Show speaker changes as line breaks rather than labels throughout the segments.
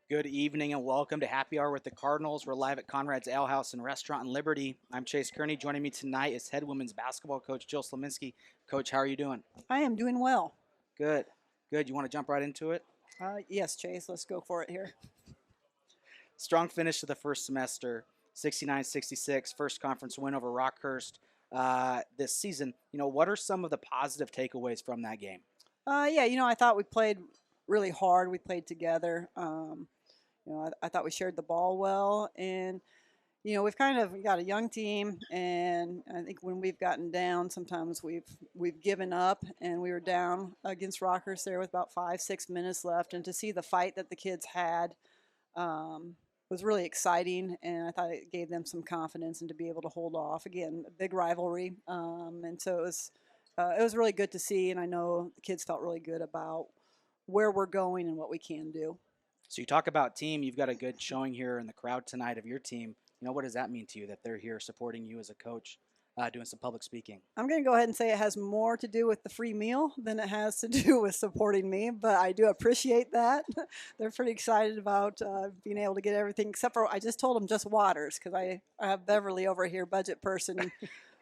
Good evening and welcome to Happy Hour with the Cardinals. We're live at Conrad's Ale House and Restaurant in Liberty. I'm Chase Kearney. Joining me tonight is head women's basketball coach Jill Slominski. Coach, how are you doing?
I am doing well.
Good. Good. You want to jump right into it?
Yes, Chase, let's go for it here.
Strong finish to the first semester, 69-66, first conference win over Rockhurst this season. What are some of the positive takeaways from that game?
I thought we played really hard. We played together. I thought we shared the ball well, and we've we got a young team, and I think when we've gotten down, sometimes we've given up, and we were down against Rockhurst there with about 5-6 minutes left, and to see the fight that the kids had. Was really exciting, and I thought it gave them some confidence and to be able to hold off. Again, a big rivalry, and so it was really good to see, and I know the kids felt really good about where we're going and what we can do.
So you talk about team. You've got a good showing here in the crowd tonight of your team. What does that mean to you that they're here supporting you as a coach, doing some public speaking?
I'm going to go ahead and say it has more to do with the free meal than it has to do with supporting me, but I do appreciate that. They're pretty excited about being able to get everything, except for I just told them just waters because I have Beverly over here, budget person,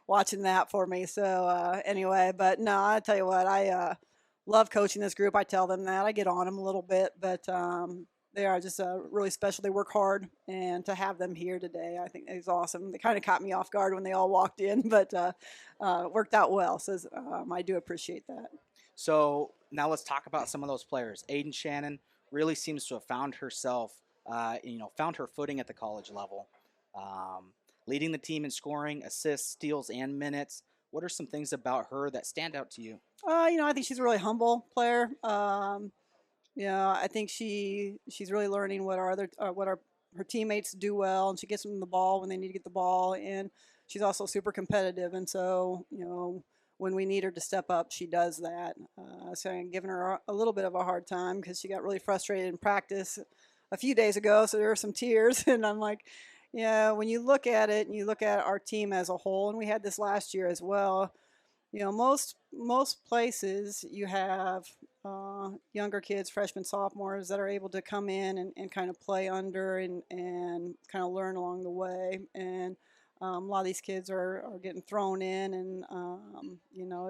watching that for me. So anyway, but no, I tell you what, I love coaching this group. I tell them that. I get on them a little bit, but they are just really special. They work hard, and to have them here today, I think is awesome. They kind of caught me off guard when they all walked in, but worked out well. So I do appreciate that.
So now let's talk about some of those players. Aiden Shannon really seems to have found herself, found her footing at the college level, leading the team in scoring, assists, steals, and minutes. What are some things about her that stand out to you?
I think she's a really humble player. I think she's really learning what her teammates do well, and she gets them the ball when they need to get the ball, and she's also super competitive. And so, when we need her to step up, she does that. So I'm giving her a little bit of a hard time because she got really frustrated in practice a few days ago. So there were some tears, and I'm like, when you look at it and you look at our team as a whole, and we had this last year as well. Most places you have younger kids, freshmen, sophomores, that are able to come in and kind of play under and kind of learn along the way. And a lot of these kids are getting thrown in, and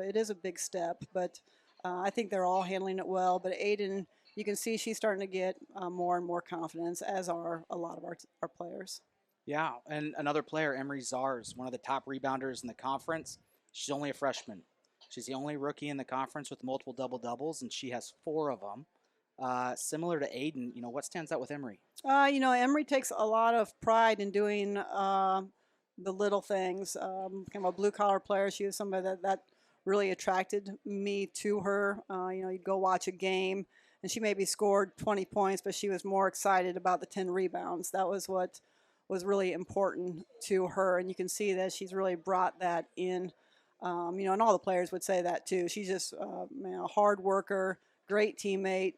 it is a big step. But I think they're all handling it well. But Aiden, you can see she's starting to get more and more confidence, as are a lot of our players.
Yeah, and another player, Emery Zars, one of the top rebounders in the conference. She's only a freshman. She's the only rookie in the conference with multiple double-doubles, and she has 4 of them. Similar to Aiden, what stands out with Emery?
Emery takes a lot of pride in doing the little things. Kind of a blue-collar player. She was somebody that really attracted me to her. You'd go watch a game, and she maybe scored 20 points, but she was more excited about the 10 rebounds. That was what was really important to her, and you can see that she's really brought that in. And all the players would say that too. She's just a hard worker, great teammate,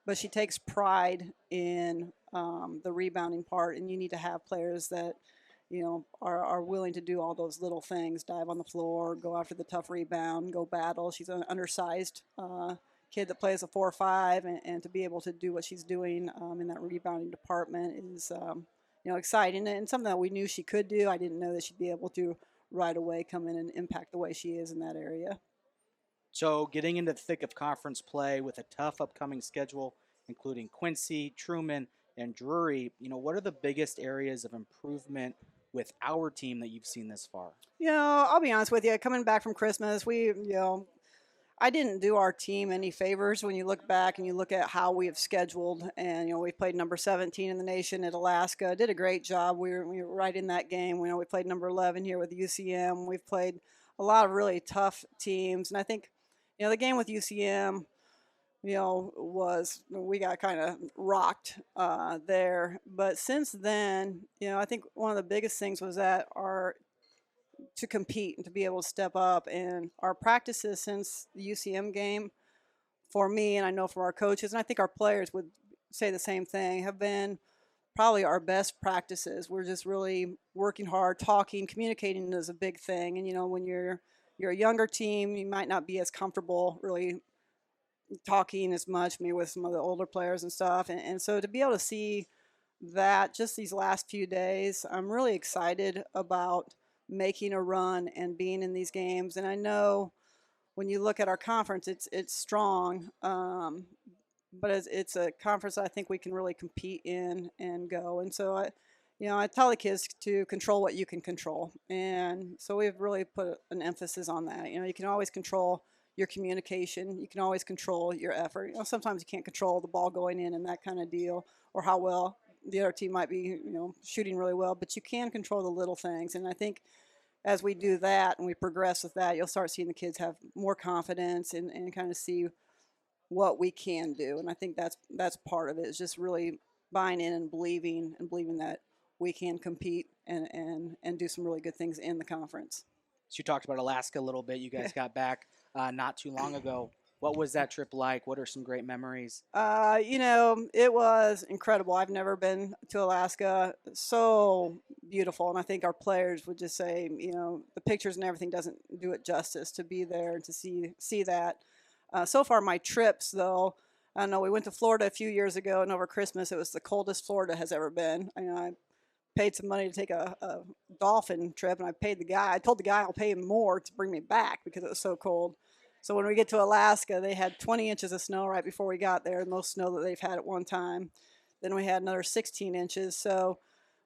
but she takes pride in the rebounding part. And you need to have players that are willing to do all those little things: dive on the floor, go after the tough rebound, go battle. She's an undersized kid that plays a 4-5, and to be able to do what she's doing in that rebounding department is exciting and something that we knew she could do. I didn't know that she'd be able to right away come in and impact the way she is in that area.
So getting into the thick of conference play with a tough upcoming schedule, including Quincy, Truman, and Drury, what are the biggest areas of improvement with our team that you've seen this far?
I'll be honest with you. Coming back from Christmas, I didn't do our team any favors when you look back and you look at how we have scheduled. And, we played number 17 in the nation at Alaska. Did a great job. We were right in that game. We played number 11 here with UCM. We've played a lot of really tough teams. And I think, the game with UCM, we got kind of rocked there. But since then, I think one of the biggest things was that to compete and to be able to step up. And our practices since the UCM game, for me, and I know from our coaches, and I think our players would say the same thing, have been probably our best practices. We're just really working hard, talking, communicating is a big thing. And when you're a younger team, you might not be as comfortable really talking as much, maybe with some of the older players and stuff. And so to be able to see that just these last few days, I'm really excited about making a run and being in these games. And I know when you look at our conference, it's strong, but it's a conference I think we can really compete in and go. And so I tell the kids to control what you can control, and so we've really put an emphasis on that. You can always control your communication, you can always control your effort. Sometimes you can't control the ball going in and that kind of deal, or how well the other team might be, shooting really well, but you can control the little things. And I think as we do that and we progress with that, you'll start seeing the kids have more confidence and kind of see what we can do. And I think that's part of it, is just really buying in and believing that we can compete and do some really good things in the conference.
So you talked about Alaska a little bit. You guys got back not too long ago. What was that trip like? What are some great memories?
It was incredible. I've never been to Alaska. So beautiful. And I think our players would just say, the pictures and everything doesn't do it justice to be there and to see that. So far, my trips, though, I know we went to Florida a few years ago, and over Christmas, it was the coldest Florida has ever been. I paid some money to take a dolphin trip, and I told the guy I'll pay him more to bring me back because it was so cold. So when we get to Alaska, they had 20 inches of snow right before we got there, the most snow that they've had at one time. Then we had another 16 inches. So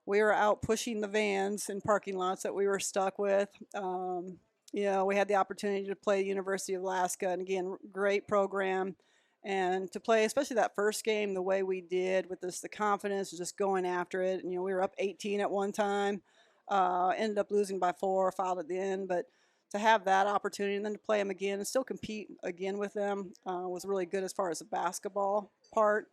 we were out pushing the vans in parking lots that we were stuck with. We had the opportunity to play University of Alaska, and again, great program. And to play, especially that first game, the way we did with the confidence, just going after it. And, we were up 18 at one time, ended up losing by 4, fouled at the end. But to have that opportunity and then to play them again and still compete again with them was really good as far as the basketball part.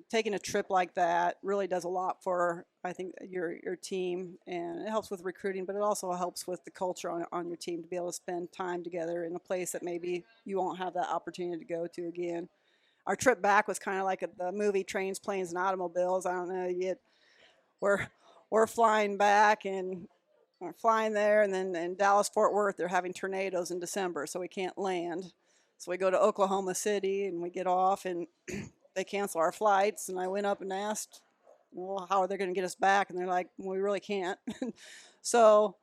Taking a trip like that really does a lot for, I think, your team, and it helps with recruiting, but it also helps with the culture on your team to be able to spend time together in a place that maybe you won't have that opportunity to go to again. Our trip back was kind of like the movie Trains, Planes, and Automobiles. I don't know yet. We're flying back and we're flying there, and then in Dallas Fort Worth they're having tornadoes in December, so we can't land. So we go to Oklahoma City and we get off, and they cancel our flights. And I went up and asked, well, how are they going to get us back? And they're like, well, we really can't. So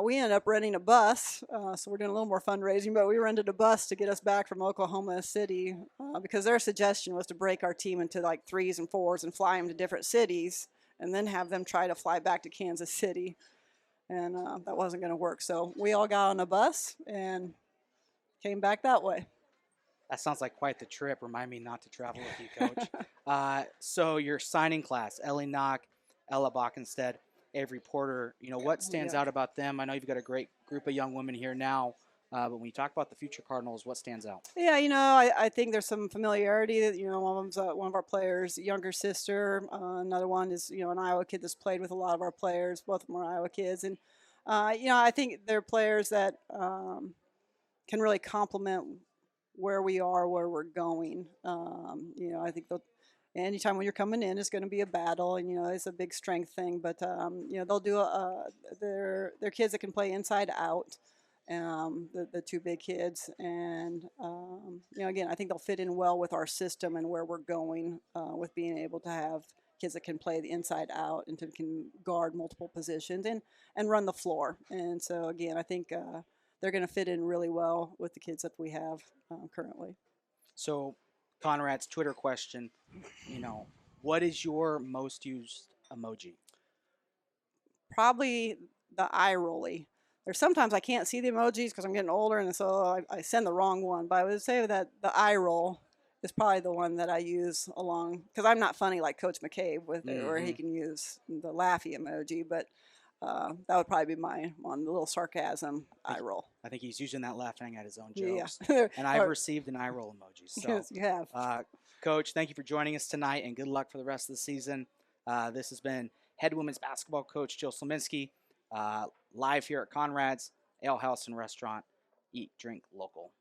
we ended up renting a bus. So we're doing a little more fundraising, but we rented a bus to get us back from Oklahoma City because their suggestion was to break our team into like 3s and 4s and fly them to different cities and then have them try to fly back to Kansas City. And that wasn't going to work. So we all got on a bus and came back that way.
That sounds like quite the trip. Remind me not to travel with you, Coach. So your signing class, Ellie Knock, Ella Bockenstead, Avery Porter, what stands out about them? I know you've got a great group of young women here now, but when you talk about the future Cardinals, what stands out?
Yeah, I think there's some familiarity. One of them's one of our players' younger sister. Another one is, an Iowa kid that's played with a lot of our players. Both of them are Iowa kids. And, I think they're players that can really complement where we are, where we're going. I think anytime when you're coming in, it's going to be a battle, and it's a big strength thing. But they'll do they're kids that can play inside out. The two big kids, and again, I think they'll fit in well with our system and where we're going with being able to have kids that can play the inside out and can guard multiple positions and run the floor. And so again, I think they're going to fit in really well with the kids that we have currently.
So, Conrad's Twitter question, what is your most used emoji?
Probably the eye rolly. There's sometimes I can't see the emojis because I'm getting older, and so I send the wrong one. But I would say that the eye roll is probably the one that I use along, because I'm not funny like Coach McCabe with it, where he can use the laughy emoji. But that would probably be my one, the little sarcasm eye roll.
I think he's using that laughing at his own jokes.
Yeah.
And I've received an eye roll emoji. So,
yes, you have.
Coach, thank you for joining us tonight, and good luck for the rest of the season. This has been head women's basketball coach Jill Slominski, live here at Conrad's Ale House and Restaurant. Eat, drink, local.